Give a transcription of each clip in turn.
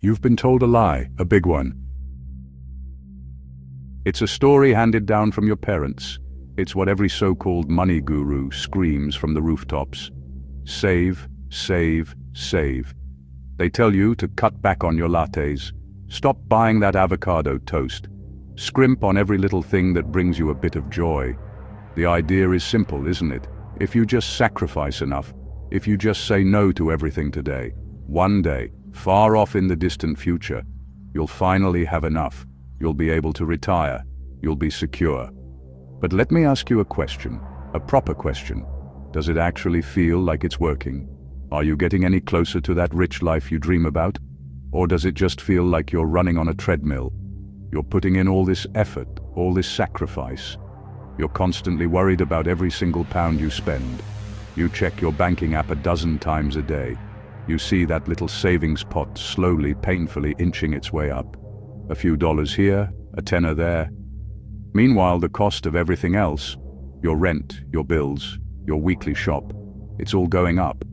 You've been told a lie, a big one. It's a story handed down from your parents. It's what every so-called money guru screams from the rooftops. Save, save, save. They tell you to cut back on your lattes, stop buying that avocado toast, scrimp on every little thing that brings you a bit of joy. The idea is simple, isn't it? If you just sacrifice enough, if you just say no to everything today, one day, far off in the distant future, you'll finally have enough. You'll be able to retire. You'll be secure. But let me ask you a question, a proper question. Does it actually feel like it's working? Are you getting any closer to that rich life you dream about? Or does it just feel like you're running on a treadmill? You're putting in all this effort, all this sacrifice. You're constantly worried about every single pound you spend. You check your banking app a dozen times a day. You see that little savings pot slowly, painfully inching its way up. A few dollars here, a tenner there. Meanwhile, the cost of everything else, your rent, your bills, your weekly shop, it's all going up.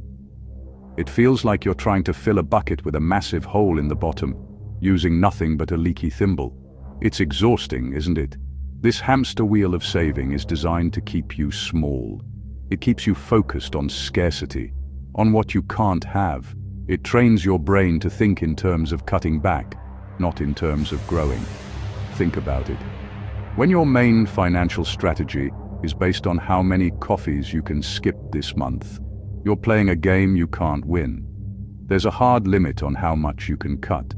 It feels like you're trying to fill a bucket with a massive hole in the bottom, using nothing but a leaky thimble. It's exhausting, isn't it? This hamster wheel of saving is designed to keep you small. It keeps you focused on scarcity, on what you can't have. It trains your brain to think in terms of cutting back, not in terms of growing. Think about it. When your main financial strategy is based on how many coffees you can skip this month, you're playing a game you can't win. There's a hard limit on how much you can cut.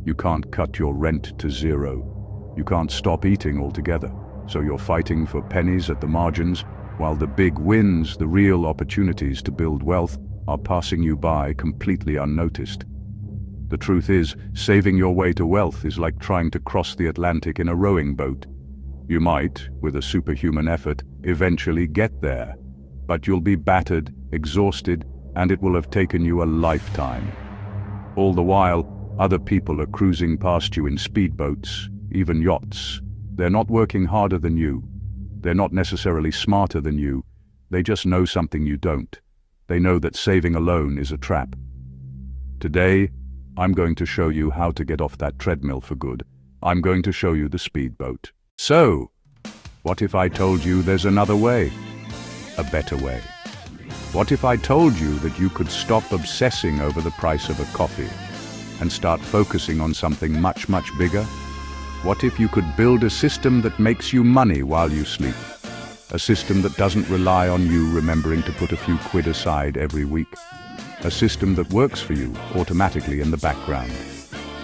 You can't cut your rent to zero. You can't stop eating altogether, so you're fighting for pennies at the margins, while the big wins, the real opportunities to build wealth, are passing you by completely unnoticed. The truth is, saving your way to wealth is like trying to cross the Atlantic in a rowing boat. You might, with a superhuman effort, eventually get there, but you'll be battered, exhausted, and it will have taken you a lifetime. All the while, other people are cruising past you in speedboats, even yachts. They're not working harder than you. They're not necessarily smarter than you. They just know something you don't. They know that saving alone is a trap. Today, I'm going to show you how to get off that treadmill for good. I'm going to show you the speedboat. So, what if I told you there's another way? A better way? What if I told you that you could stop obsessing over the price of a coffee and start focusing on something much, much bigger? What if you could build a system that makes you money while you sleep? A system that doesn't rely on you remembering to put a few quid aside every week. A system that works for you automatically in the background,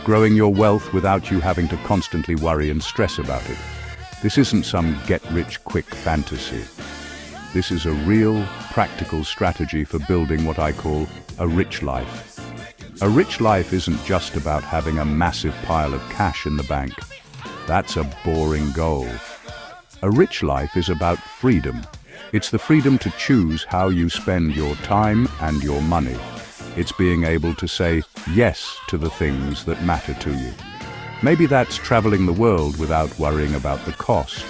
growing your wealth without you having to constantly worry and stress about it. This isn't some get-rich-quick fantasy. This is a real, practical strategy for building what I call a rich life. A rich life isn't just about having a massive pile of cash in the bank. That's a boring goal. A rich life is about freedom. It's the freedom to choose how you spend your time and your money. It's being able to say yes to the things that matter to you. Maybe that's traveling the world without worrying about the cost.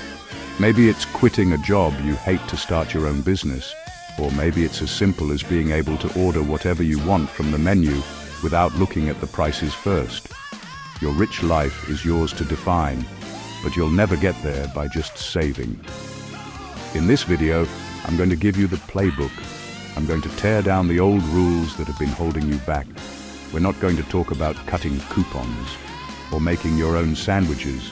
Maybe it's quitting a job you hate to start your own business. Or maybe it's as simple as being able to order whatever you want from the menu without looking at the prices first. Your rich life is yours to define, but you'll never get there by just saving. In this video, I'm going to give you the playbook. I'm going to tear down the old rules that have been holding you back. We're not going to talk about cutting coupons or making your own sandwiches.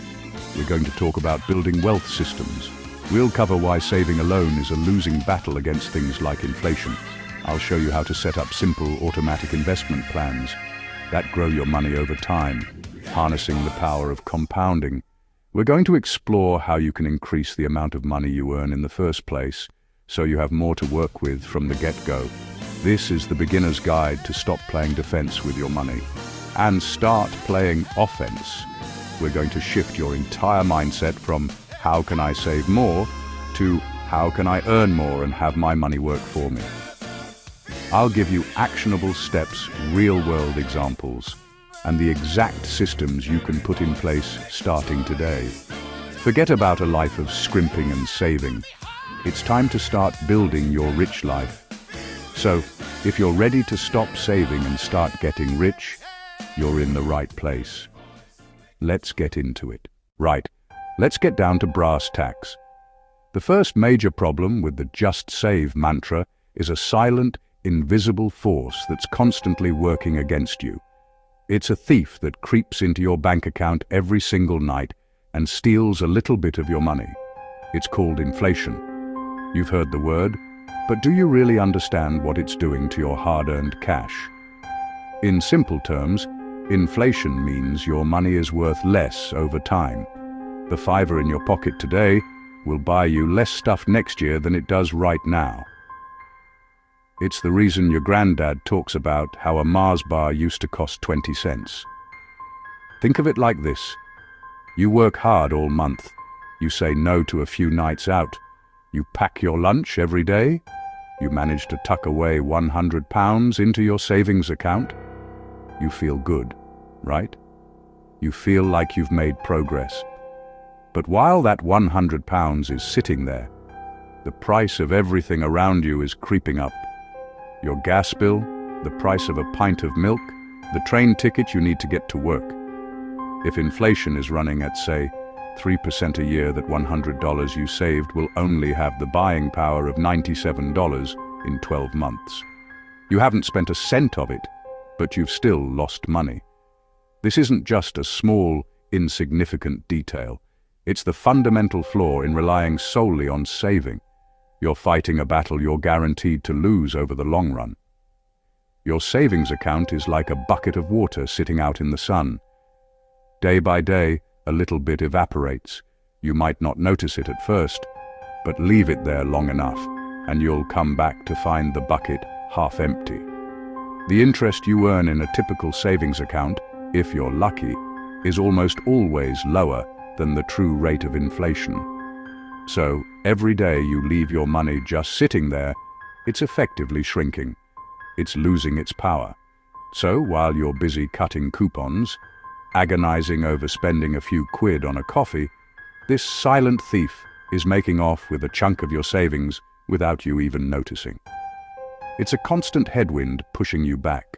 We're going to talk about building wealth systems. We'll cover why saving alone is a losing battle against things like inflation. I'll show you how to set up simple automatic investment plans that grow your money over time, harnessing the power of compounding. We're going to explore how you can increase the amount of money you earn in the first place, so you have more to work with from the get-go. This is the beginner's guide to stop playing defense with your money and start playing offense. We're going to shift your entire mindset from how can I save more to how can I earn more and have my money work for me. I'll give you actionable steps, real-world examples, and the exact systems you can put in place starting today. Forget about a life of scrimping and saving. It's time to start building your rich life. So, if you're ready to stop saving and start getting rich, you're in the right place. Let's get into it. Right, let's get down to brass tacks. The first major problem with the just save mantra is a silent, invisible force that's constantly working against you. It's a thief that creeps into your bank account every single night and steals a little bit of your money. It's called inflation. You've heard the word, but do you really understand what it's doing to your hard-earned cash? In simple terms, inflation means your money is worth less over time. The $5 in your pocket today will buy you less stuff next year than it does right now. It's the reason your granddad talks about how a Mars bar used to cost 20 cents. Think of it like this. You work hard all month. You say no to a few nights out. You pack your lunch every day. You manage to tuck away £100 into your savings account. You feel good, right? You feel like you've made progress. But while that £100 is sitting there, the price of everything around you is creeping up. Your gas bill, the price of a pint of milk, the train ticket you need to get to work. If inflation is running at, say, 3% a year, that $100 you saved will only have the buying power of $97 in 12 months. You haven't spent a cent of it, but you've still lost money. This isn't just a small, insignificant detail. It's the fundamental flaw in relying solely on saving. You're fighting a battle you're guaranteed to lose over the long run. Your savings account is like a bucket of water sitting out in the sun. Day by day, a little bit evaporates. You might not notice it at first, but leave it there long enough, and you'll come back to find the bucket half empty. The interest you earn in a typical savings account, if you're lucky, is almost always lower than the true rate of inflation. So, every day you leave your money just sitting there, it's effectively shrinking. It's losing its power. So, while you're busy cutting coupons, agonizing over spending a few quid on a coffee, this silent thief is making off with a chunk of your savings without you even noticing. It's a constant headwind pushing you back.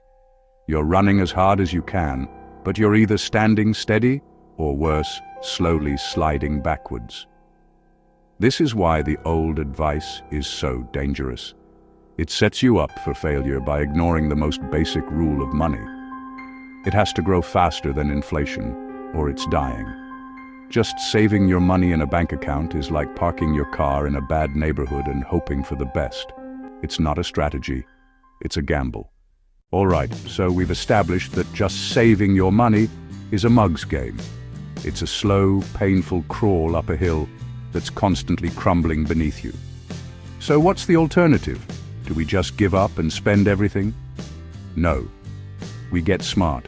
You're running as hard as you can, but you're either standing steady or worse, slowly sliding backwards. This is why the old advice is so dangerous. It sets you up for failure by ignoring the most basic rule of money. It has to grow faster than inflation, or it's dying. Just saving your money in a bank account is like parking your car in a bad neighborhood and hoping for the best. It's not a strategy, it's a gamble. All right, so we've established that just saving your money is a mug's game. It's a slow, painful crawl up a hill that's constantly crumbling beneath you. So what's the alternative? Do we just give up and spend everything? No. We get smart.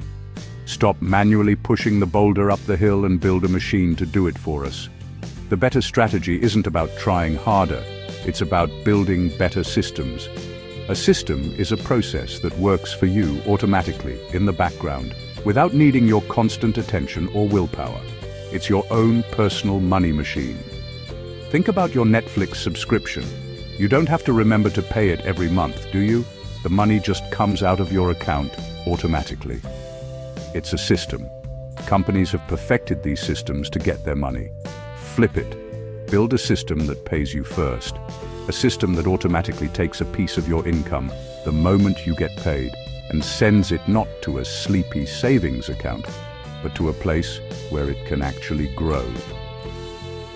Stop manually pushing the boulder up the hill and build a machine to do it for us. The better strategy isn't about trying harder. It's about building better systems. A system is a process that works for you automatically in the background without needing your constant attention or willpower. It's your own personal money machine. Think about your Netflix subscription. You don't have to remember to pay it every month, do you? The money just comes out of your account automatically. It's a system. Companies have perfected these systems to get their money. Flip it. Build a system that pays you first. A system that automatically takes a piece of your income the moment you get paid and sends it not to a sleepy savings account, but to a place where it can actually grow.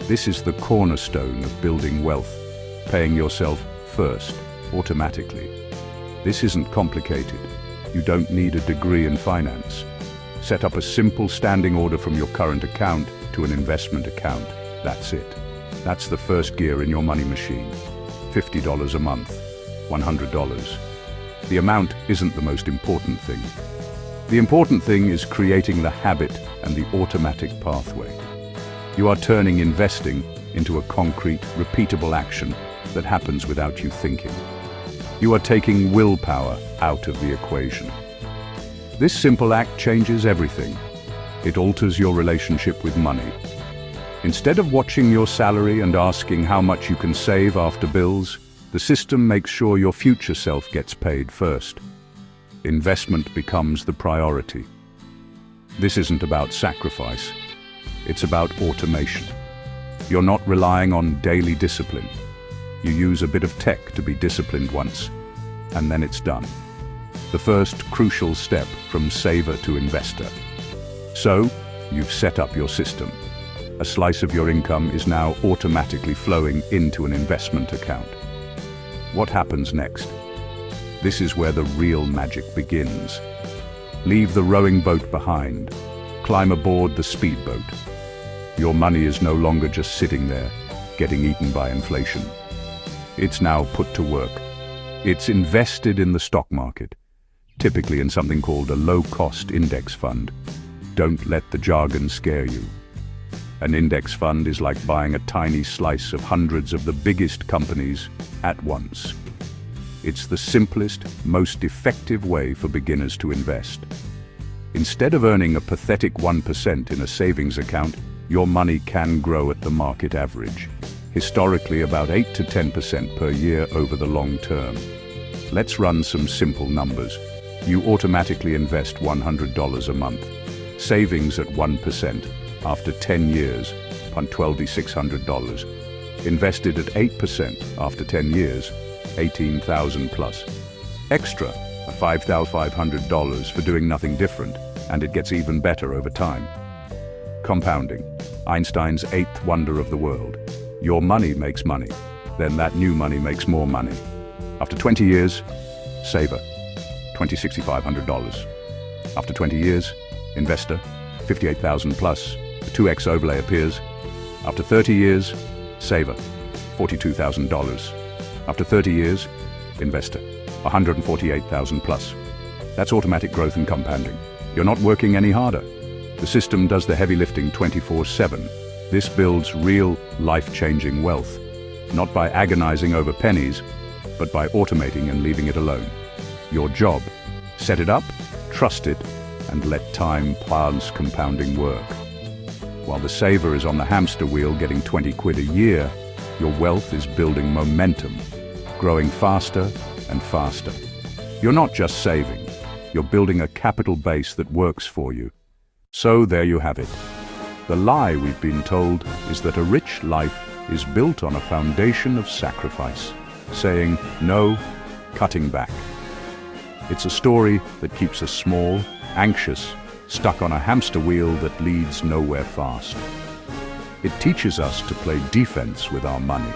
This is the cornerstone of building wealth, paying yourself first, automatically. This isn't complicated. You don't need a degree in finance. Set up a simple standing order from your current account to an investment account. That's it. That's the first gear in your money machine. $50 a month, $100. The amount isn't the most important thing. The important thing is creating the habit and the automatic pathway. You are turning investing into a concrete, repeatable action that happens without you thinking. You are taking willpower out of the equation. This simple act changes everything. It alters your relationship with money. Instead of watching your salary and asking how much you can save after bills, the system makes sure your future self gets paid first. Investment becomes the priority. This isn't about sacrifice. It's about automation. You're not relying on daily discipline. You use a bit of tech to be disciplined once, and then it's done. The first crucial step from saver to investor. So, you've set up your system. A slice of your income is now automatically flowing into an investment account. What happens next? This is where the real magic begins. Leave the rowing boat behind. Climb aboard the speedboat. Your money is no longer just sitting there, getting eaten by inflation. It's now put to work. It's invested in the stock market, typically in something called a low-cost index fund. Don't let the jargon scare you. An index fund is like buying a tiny slice of hundreds of the biggest companies at once. It's the simplest, most effective way for beginners to invest. Instead of earning a pathetic 1% in a savings account, your money can grow at the market average, historically about 8 to 10% per year over the long term. Let's run some simple numbers. You automatically invest $100 a month. Savings at 1%. After 10 years, $12,600. Invested at 8% after 10 years, $18,000 plus. Extra, $5,500 for doing nothing different, and it gets even better over time. Compounding, Einstein's eighth wonder of the world. Your money makes money, then that new money makes more money. After 20 years, saver, $6,500. After 20 years, investor, $58,000 plus. The 2x overlay appears. After 30 years, saver, $42,000. After 30 years, investor, $148,000 plus. That's automatic growth and compounding. You're not working any harder. The system does the heavy lifting 24/7. This builds real, life-changing wealth, not by agonizing over pennies, but by automating and leaving it alone. Your job, set it up, trust it, and let time plans compounding work. While the saver is on the hamster wheel getting 20 quid a year, your wealth is building momentum, growing faster and faster. You're not just saving, you're building a capital base that works for you. So there you have it. The lie we've been told is that a rich life is built on a foundation of sacrifice, saying no, cutting back. It's a story that keeps us small, anxious, stuck on a hamster wheel that leads nowhere fast. It teaches us to play defense with our money,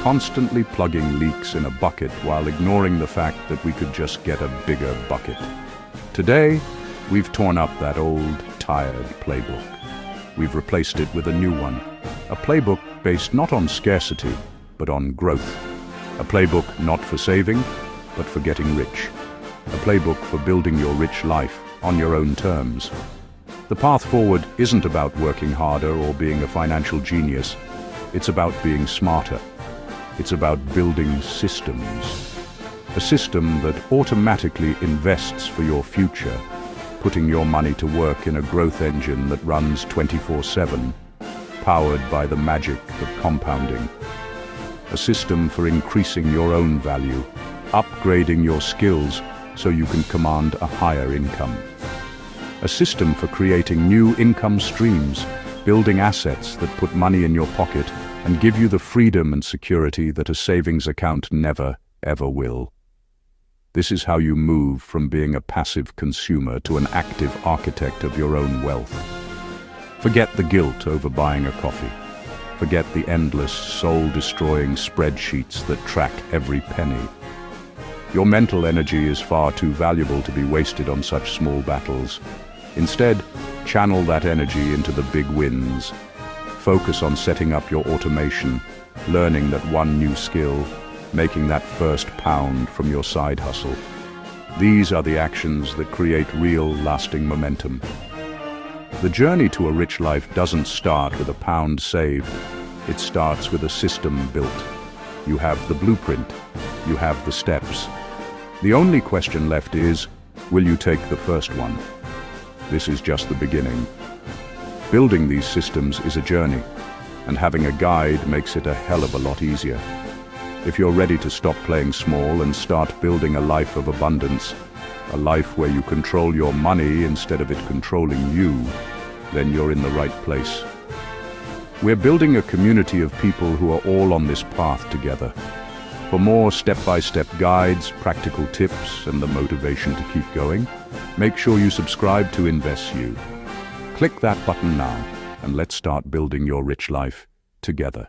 constantly plugging leaks in a bucket while ignoring the fact that we could just get a bigger bucket. Today, we've torn up that old, tired playbook. We've replaced it with a new one, a playbook based not on scarcity, but on growth. A playbook not for saving, but for getting rich. A playbook for building your rich life on your own terms. The path forward isn't about working harder or being a financial genius. It's about being smarter. It's about building systems. A system that automatically invests for your future, putting your money to work in a growth engine that runs 24/7, powered by the magic of compounding. A system for increasing your own value, upgrading your skills so you can command a higher income. A system for creating new income streams, building assets that put money in your pocket and give you the freedom and security that a savings account never, ever will. This is how you move from being a passive consumer to an active architect of your own wealth. Forget the guilt over buying a coffee. Forget the endless, soul-destroying spreadsheets that track every penny. Your mental energy is far too valuable to be wasted on such small battles. Instead, channel that energy into the big wins. Focus on setting up your automation, learning that one new skill, making that first pound from your side hustle. These are the actions that create real, lasting momentum. The journey to a rich life doesn't start with a pound saved. It starts with a system built. You have the blueprint. You have the steps. The only question left is, will you take the first one? This is just the beginning. Building these systems is a journey, and having a guide makes it a hell of a lot easier. If you're ready to stop playing small and start building a life of abundance, a life where you control your money instead of it controlling you, then you're in the right place. We're building a community of people who are all on this path together. For more step-by-step guides, practical tips, and the motivation to keep going, make sure you subscribe to invesYou. Click that button now, and let's start building your rich life together.